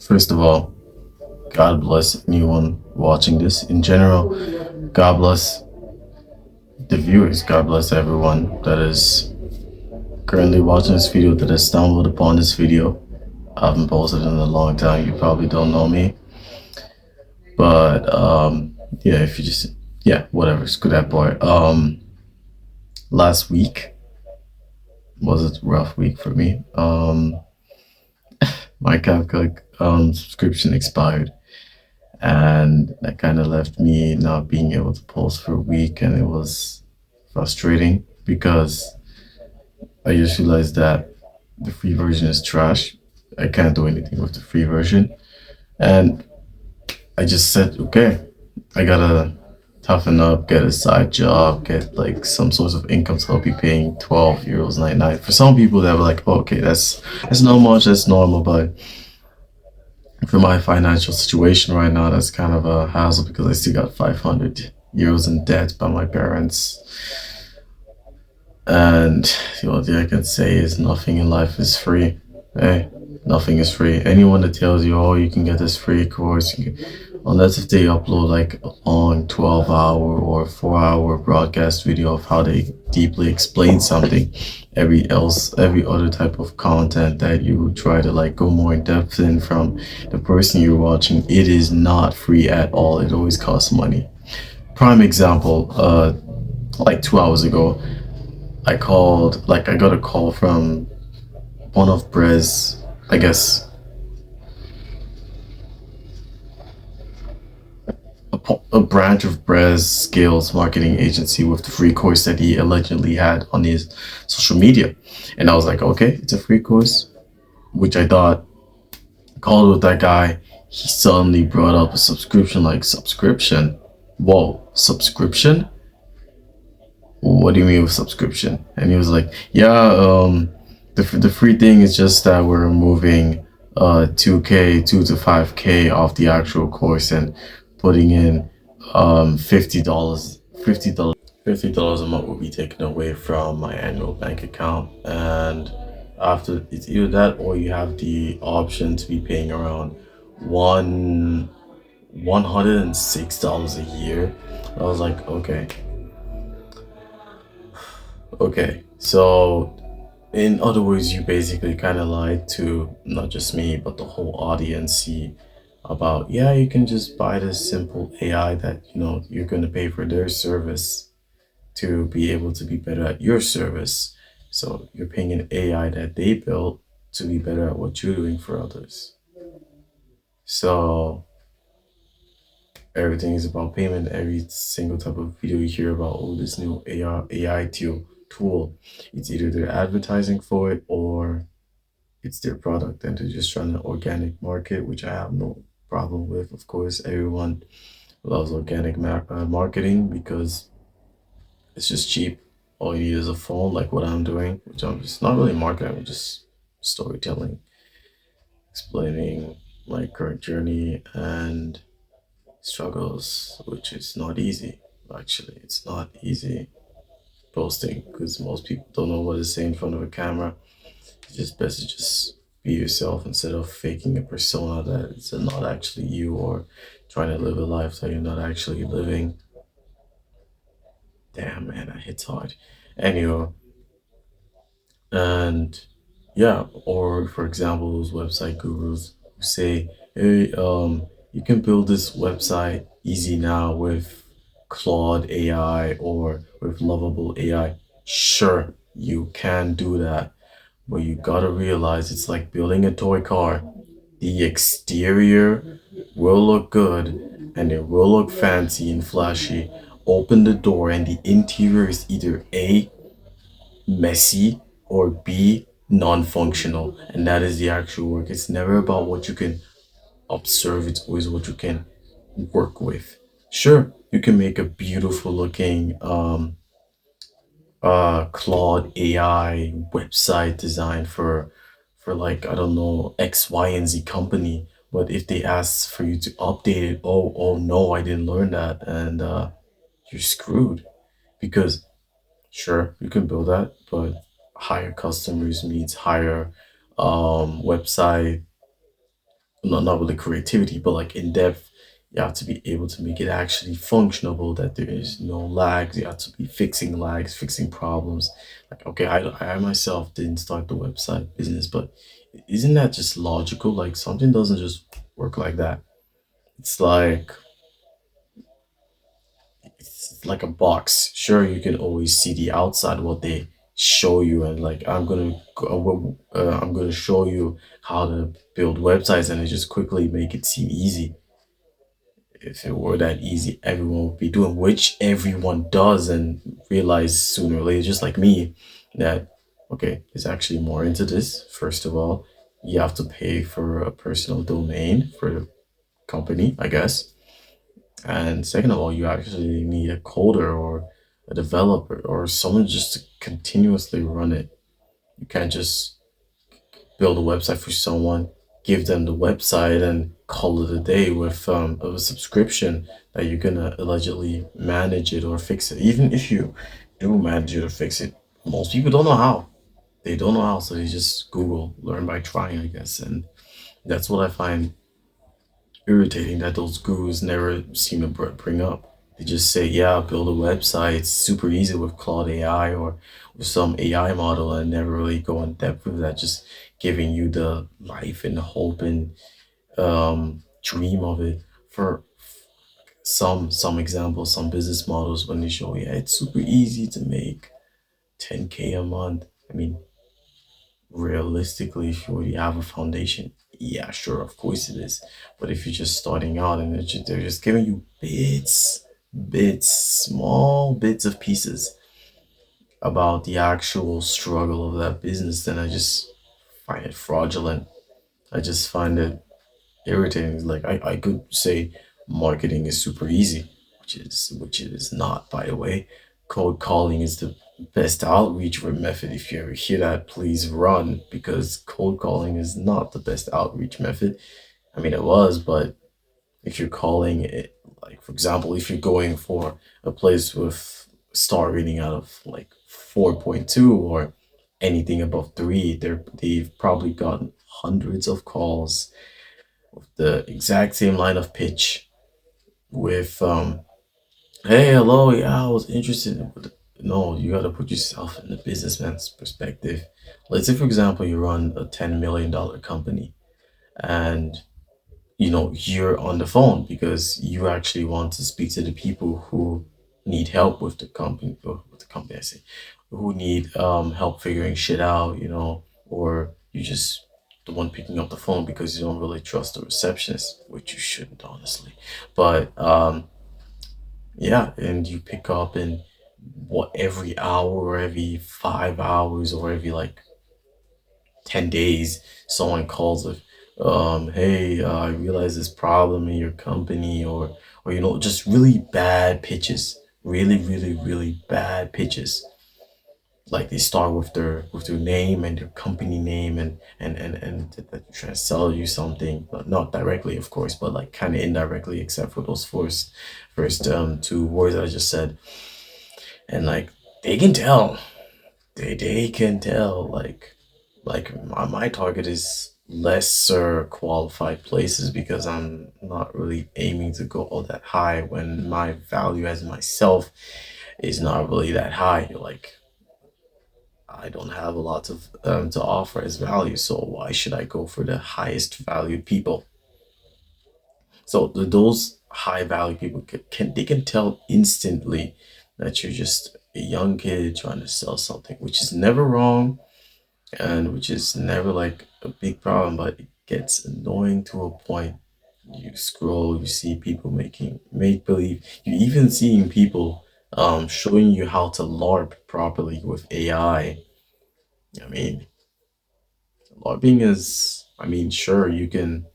First of all, God bless anyone watching this. In general, God bless the viewers. God bless everyone that is currently watching this video, that has stumbled upon this video. I haven't posted in a long time. You probably don't know me. But yeah, if you just yeah, whatever, screw that boy. Last week was a rough week for me. My Kafka subscription expired, and that kind of left me not being able to post for a week, and it was frustrating because I just realized that the free version is trash. I can't do anything with the free version, and I just said, okay, I gotta toughen up, get a side job, get like some source of income, so I'll be paying €12 99. For some people that were like, oh, okay, that's not much, that's normal, but for my financial situation right now, that's kind of a hassle because I still got €500 in debt by my parents. And the only thing I can say is nothing in life is free. Hey, nothing is free. Anyone that tells you, oh, you can get this free course, unless if they upload like a long 12-hour or 4-hour broadcast video of how they deeply explain something, every other type of content that you try to like go more in depth in from the person you're watching, it is not free at all. It always costs money. Prime example, like 2 hours ago, I got a call from one of Brez, I guess, a branch of Brez Scales marketing agency with the free course that he allegedly had on his social media. And I was like, okay, it's a free course, which I thought. Called with that guy. He suddenly brought up a subscription, like, subscription? Whoa, subscription? What do you mean with subscription? And he was like, yeah, the free thing is just that we're removing 2K, 2 to 5K off the actual course and putting in $50, $50 a month will be taken away from my annual bank account. And after, it's either that or you have the option to be paying around one $106 a year. I was like, okay. So in other words, you basically kind of lied to not just me, but the whole audience see about, yeah, you can just buy this simple AI that, you're going to pay for their service to be able to be better at your service. So you're paying an AI that they built to be better at what you're doing for others. So everything is about payment. Every single type of video you hear about, oh, this new AI tool, it's either they're advertising for it or it's their product, and they're just trying to organic market, which I have no problem with. Of course, everyone loves organic marketing because it's just cheap. All you need is a phone, like what I'm doing, which I'm just not really marketing, I'm just storytelling, explaining my current journey and struggles, which is not easy. Actually, it's not easy posting because most people don't know what to say in front of a camera. It's just best to just be yourself instead of faking a persona that it's not actually you, or trying to live a life that you're not actually living. Damn, man, that hits hard. Anyway, and yeah, or for example, those website gurus who say, hey, you can build this website easy now with Claude AI or with Lovable AI. Sure, you can do that, but you gotta realize it's like building a toy car. The exterior will look good and it will look fancy and flashy. Open the door and the interior is either A, messy, or B, non-functional. And that is the actual work. It's never about what you can observe, it's always what you can work with. Sure, you can make a beautiful looking Claude AI website design for like, I don't know, X, Y, and Z company. But if they ask for you to update it, oh no, I didn't learn that, and you're screwed. Because sure, you can build that, but higher customers means higher website not really creativity, but like in depth. You have to be able to make it actually functionable, that there is no lags. You have to be fixing lags, fixing problems. Like, okay, I myself didn't start the website business, but isn't that just logical? Like, something doesn't just work like that. It's like it's like a box. Sure, you can always see the outside, what they show you, and like I'm gonna show you how to build websites, and it just quickly make it seem easy. If it were that easy, everyone would be doing, which everyone does, and realize sooner or later, just like me, that okay, there's actually more into this. First of all, you have to pay for a personal domain for the company, I guess. And second of all, you actually need a coder or a developer or someone just to continuously run it. You can't just build a website for someone, give them the website, and call it a day with a subscription that you're gonna allegedly manage it or fix it. Even if you do manage it or fix it, most people don't know how. They don't know how, so they just Google, learn by trying, I guess. And that's what I find irritating, that those gurus never seem to bring up. They just say, yeah, build a website. It's super easy with Claude AI or with some AI model, and never really go in depth with that, just giving you the life and hope and dream of it. For some examples, some business models, when they show, yeah, it's super easy to make 10K a month. I mean, realistically, if you already have a foundation, yeah, sure, of course it is. But if you're just starting out and they're just giving you small bits of pieces about the actual struggle of that business, then I just find it fraudulent. I just find it irritating. Like, I could say marketing is super easy, which it is not, by the way. Cold calling is the best outreach method. If you ever hear that, please run, because cold calling is not the best outreach method. I mean, it was, but if you're calling it, like for example, if you're going for a place with star rating out of like 4.2 or anything above 3, they've probably gotten hundreds of calls with the exact same line of pitch, with hey, hello, yeah, I was interested in. No, you got to put yourself in the businessman's perspective. Let's say, for example, you run a $10 million company, and you're on the phone because you actually want to speak to the people who need help with the company, or with the company, I say, who need help figuring shit out, or you just the one picking up the phone because you don't really trust the receptionist, which you shouldn't, honestly. But yeah, and you pick up, and what, every hour or every 5 hours or every like 10 days, someone calls with, hey, I realize this problem in your company, or just really bad pitches, really, really, really bad pitches. Like, they start with their name and their company name, and that trying to sell you something, but not directly, of course, but like kind of indirectly, except for those first two words I just said. And like, they can tell, they can tell, like my target is lesser qualified places, because I'm not really aiming to go all that high when my value as myself is not really that high. Like, I don't have a lot of to offer as value, so why should I go for the highest valued people? So those high value people they can tell instantly that you're just a young kid trying to sell something, which is never wrong, and which is never like a big problem, but it gets annoying to a point. You scroll, you see people making make believe, you even seeing people showing you how to LARP properly with AI. I mean, LARPing is, I mean, sure, you can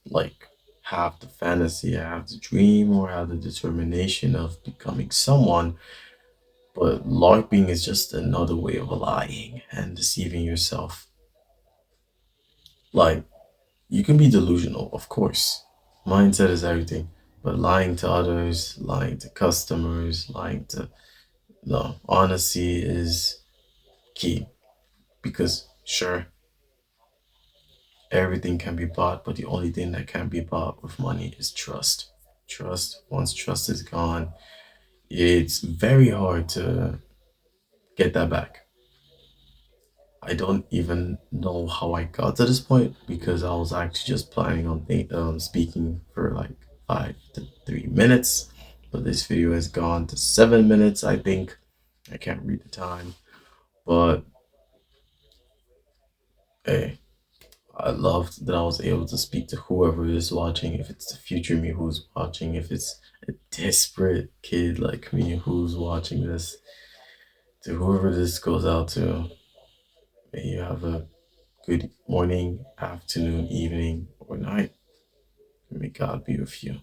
like have the fantasy, have the dream, or have the determination of becoming someone, but LARPing is just another way of lying and deceiving yourself. Like, you can be delusional, of course. Mindset is everything. But lying to others, lying to customers, lying to, no, honesty is key. Because, sure, Everything can be bought, but the only thing that can be bought with money is trust. Trust, once trust is gone, it's very hard to get that back. I don't even know how I got to this point because I was actually just planning on speaking for like 5 to 3 minutes, but this video has gone to 7 minutes, I think. I can't read the time, but hey, I loved that I was able to speak to whoever is watching. If it's the future me who's watching, if it's a desperate kid like me who's watching this, to whoever this goes out to, may you have a good morning, afternoon, evening, or night. May God be with you.